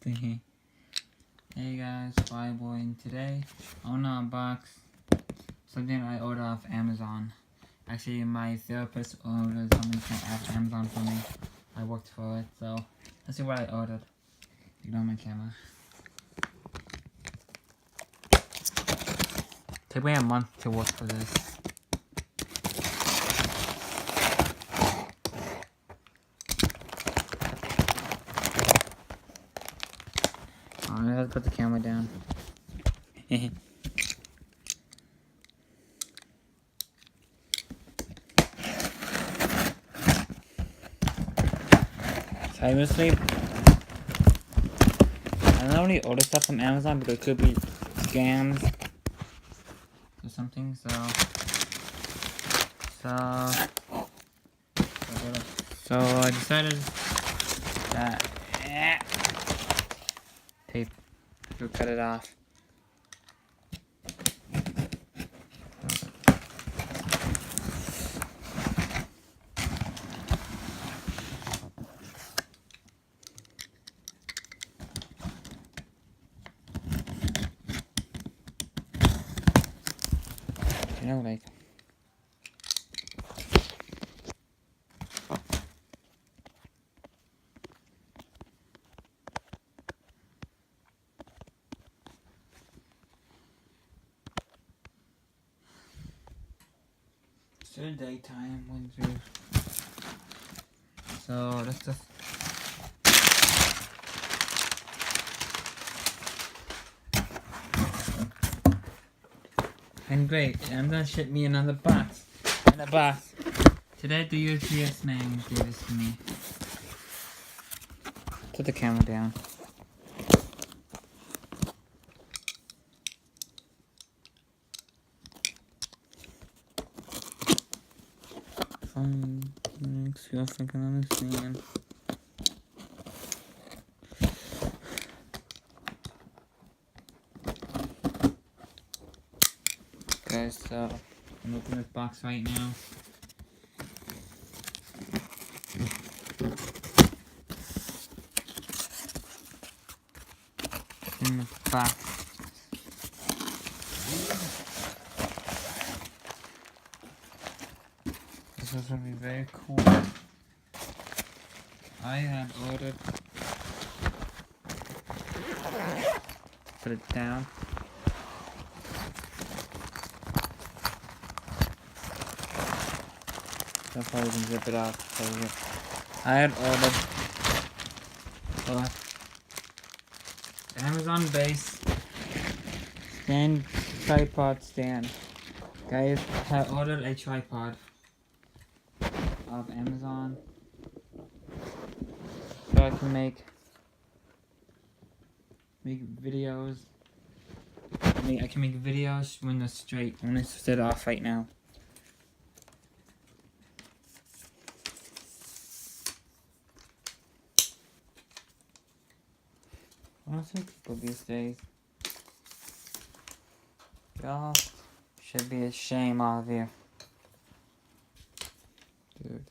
Hey guys, Fireboy, and today I want to unbox something I ordered off Amazon. Actually, my therapist ordered something off Amazon for me. I worked for it, so let's see what I ordered. Ignore my camera. Took me a month to work for this. Alright, let's put the camera down. Seriously, I don't really order stuff from Amazon because it could be scams or something, so I decided that tape to cut it off. You know, like, it's still daytime when through. So let's just and great, Amazon shipped me another box. And a box. Today the UPS man gave this to me. Put the camera down. See if I can understand. Guys, so I'm opening this box right now. In the box. This is gonna be very cool. I have ordered. Put it down. That's how you can zip it off. I had ordered Amazon base stand, tripod stand. Guys, I ordered a tripod of Amazon so I can make videos. I can make videos when they're straight. I'm gonna set it off right now. Honestly, people these days, y'all should be ashamed of you. Dude.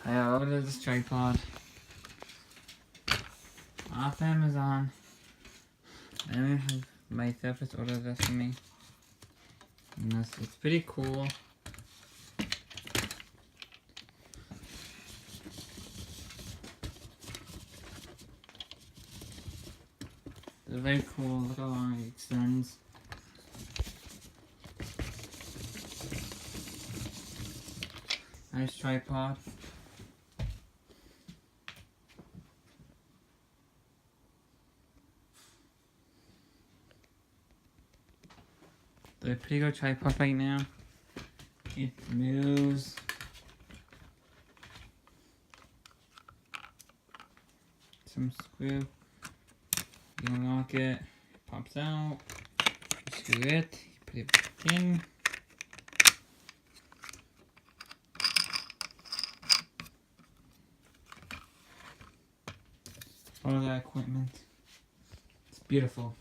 I ordered this tripod off Amazon. And my therapist ordered this for me. And it's pretty cool. It's very cool. Look how long it extends. Nice tripod. They're a pretty good tripod right now. It moves. Some screw. You unlock it, it pops out. You screw it, you put it back in. All of that equipment. It's beautiful.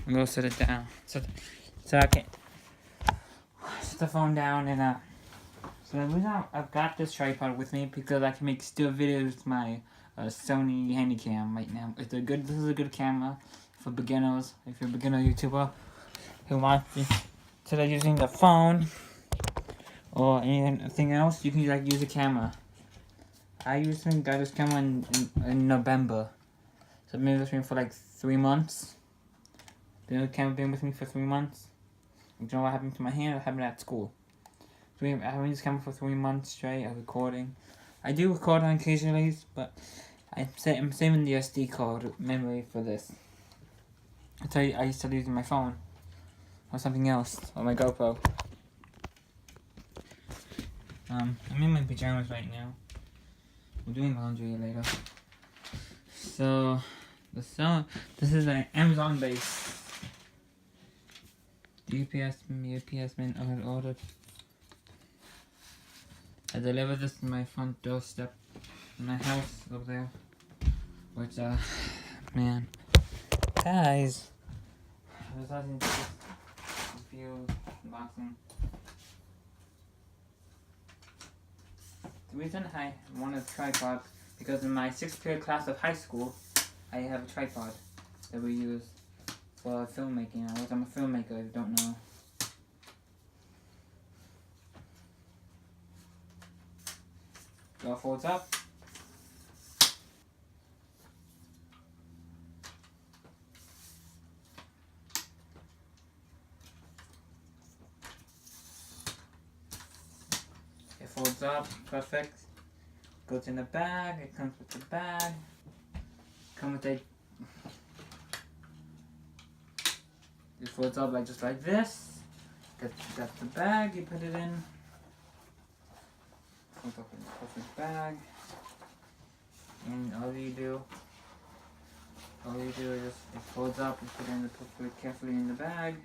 I'm gonna set it down. So I can set the phone down and so the reason I've got this tripod with me because I can make still videos with my Sony handycam right now. This is a good camera for beginners. If you're a beginner YouTuber who wants to, instead of using the phone or anything else, you can use a camera. I got this camera in November, so it's been with me for like 3 months. The camera been with me for 3 months. You know what happened to my hand? It happened at school. So I've been this camera for 3 months straight of recording. I do record on occasionally, but I'm saving the SD card memory for this. I tell you, I used to using my phone or something else, or my GoPro. I'm in my pajamas right now. We're doing laundry later. So, this is an Amazon base. The UPS man ordered. I delivered this to my front doorstep in my house over there. Which, man. Guys. I was watching this review unboxing. The reason I wanted a tripod because in my 6th period class of high school, I have a tripod that we use for filmmaking. I'm a filmmaker, if you don't know. It all folds up. It folds up, perfect. Goes in the bag, it comes with the bag. Comes with it folds up just like this. Got the bag, you put it in. Folds up in the perfect bag. And all you do is just, it folds up and put it carefully in the bag.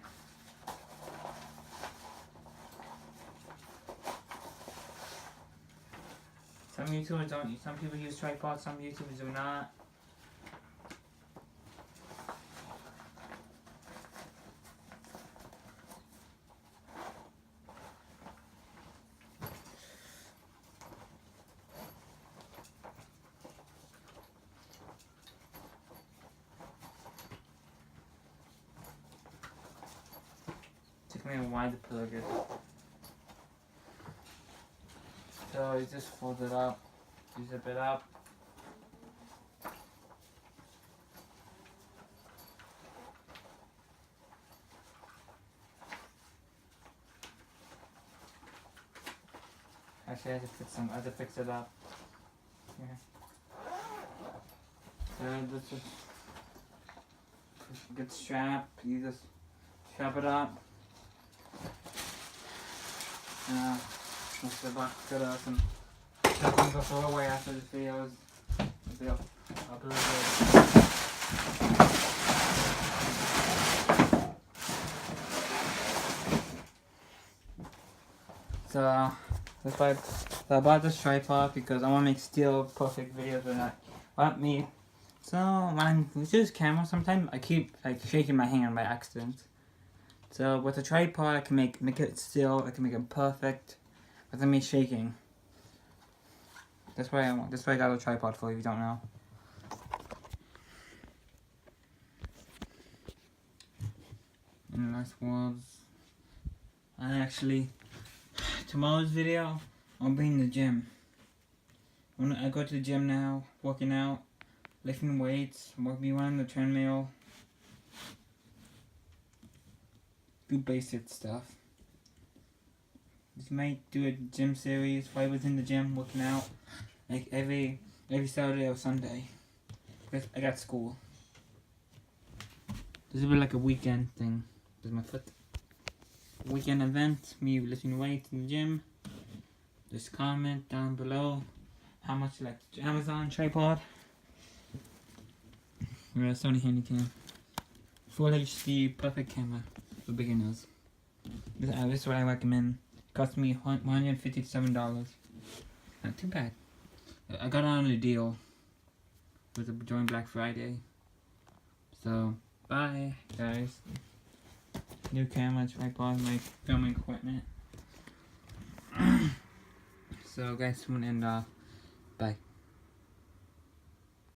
Some YouTubers don't. Some people use tripods. Some YouTubers do not. Took me a while to plug it. So you just fold it up, you zip it up. Actually, I had to fix it up. Yeah. So this is a good strap. You just strap it up. The box could have some stuff to throw away after this video is uploaded. So that's why I bought this tripod because I want to make still perfect videos with that. But me, so when I'm with this camera, sometimes I keep shaking my hand by accident. So with a tripod, I can make it still. I can make it perfect without me shaking. That's why I got a tripod for. If you don't know. And that's was. Tomorrow's video, I'll be in the gym. When I go to the gym now, working out, lifting weights, be on the treadmill. Do basic stuff. Just might do a gym series while I was in the gym working out, like every Saturday or Sunday. Because I got school. This will be like a weekend thing. There's my foot. Weekend event, me lifting weights in the gym. Just comment down below how much you like the Amazon tripod. We're a Sony handycam. Full HD, perfect camera for beginners. This is what I recommend. It cost me $157. Not too bad. I got it on a deal during Black Friday. So Bye, guys. New camera, tripod, my filming equipment. So, guys, I'm gonna end off. Bye.